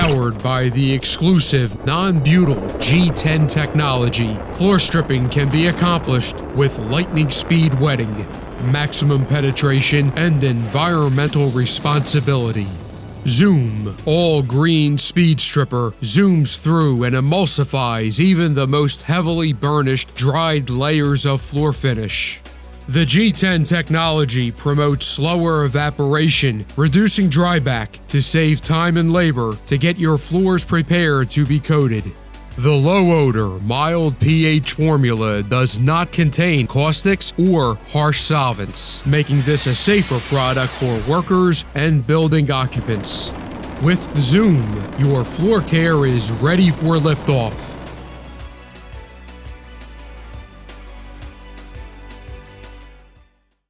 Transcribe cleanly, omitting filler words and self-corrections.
Powered by the exclusive non-butyl G10 technology, floor stripping can be accomplished with lightning speed wetting, maximum penetration, and environmental responsibility. Zoom all-green speed stripper zooms through and emulsifies even the most heavily burnished, dried layers of floor finish. The G10 technology promotes slower evaporation, reducing dryback to save time and labor to get your floors prepared to be coated. The low-odor, mild pH formula does not contain caustics or harsh solvents, making this a safer product for workers and building occupants. With Zoom, your floor care is ready for liftoff.